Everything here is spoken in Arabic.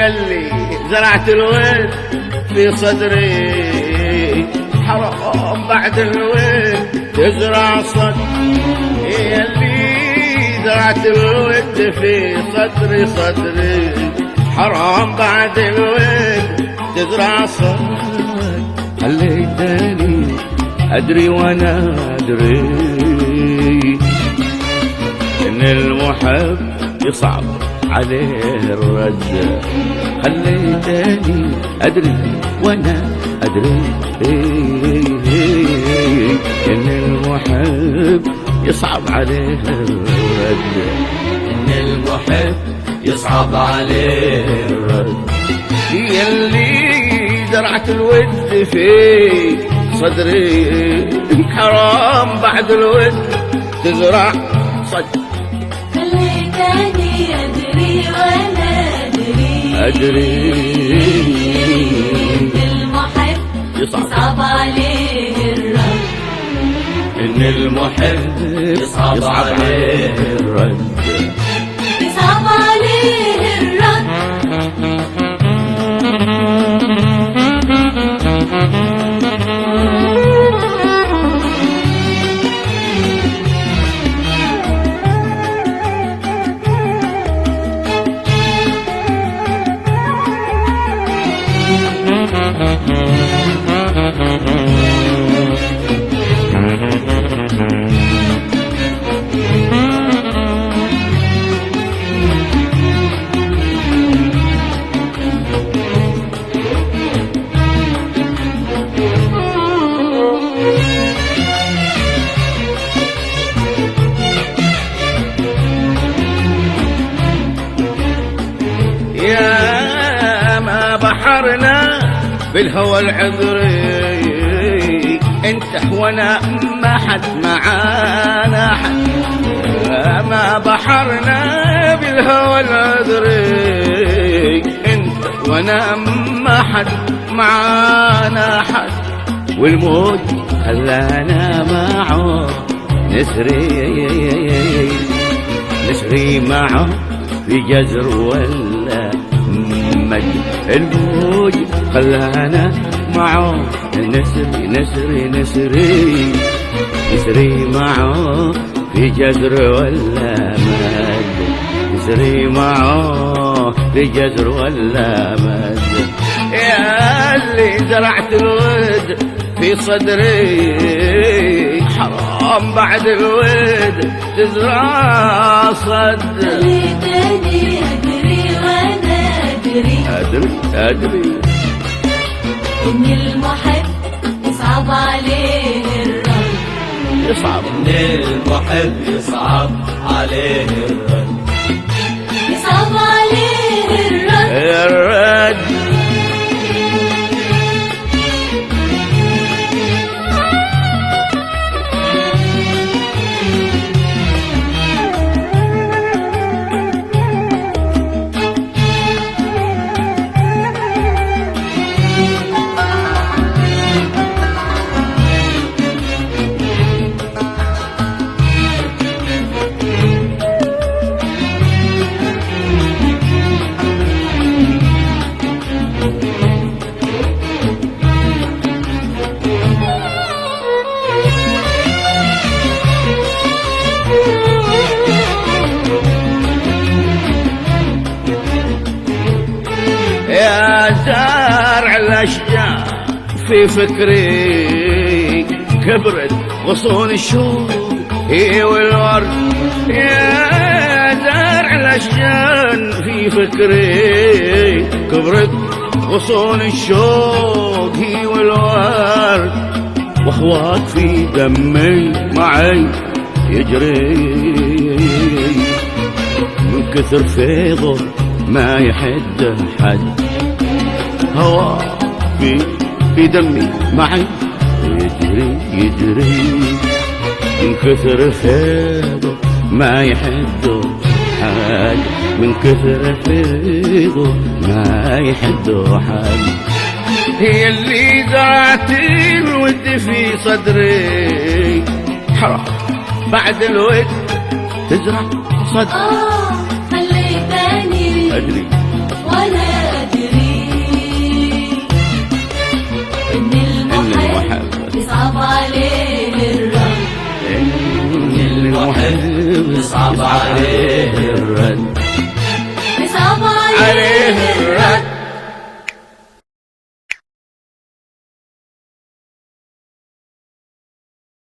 يلي زرعت الود في صدري، حرام بعد الود تزرع صد. يلي زرعت الود في صدري، حرام بعد الود تزرع صد. خليتني أدري وأنا أدري إن المحب يصعب عليه الرد. خليتني أدري وأنا أدري إن المحب يصعب عليه الرد. إن المحب يصعب عليه الرد. يلي زرعت الود في صدري، حرام بعد الود تزرع صد. خليتني أدري وأنا أدري إن المحب يصعب عليه الرد. إن المحب يصعب عليه الرد. يصعب عليه الرد. يا ما بحرنا بالهوى العذري، انت وانا ما حد معانا حد. يا ما بحرنا بالهوى العذري، انت وانا ما حد معانا حد. والموج خلانا معه نسري معه في جزر ولا مد. الموج خلانا معه نسري معه في جزر ولا مد. نسري معه في جزر ولا مد. يا اللي زرعت الود في صدري، حرام بعد الود تزرع صد. خليتني أدري وأنا أدري إن المحب يصعب عليه الرد. يصعب. إن المحب يصعب عليه الرد. يصعب عليه الرد. يا زارع الأشجار في فكري، كبرت غصون الشوق والورد. يا زارع الأشجار في فكري، كبرت غصون الشوق والورد. واخوات في دمي معي يجري، من كثر فيضه ما يحد حد. هوا في دمي معي يجري، من كثر فيضه ما يحد حد. من كثر فيضه ما يحد حد. هي اللي زرعت الود في صدري، حرام بعد الود تزرع صد. خليتني أدري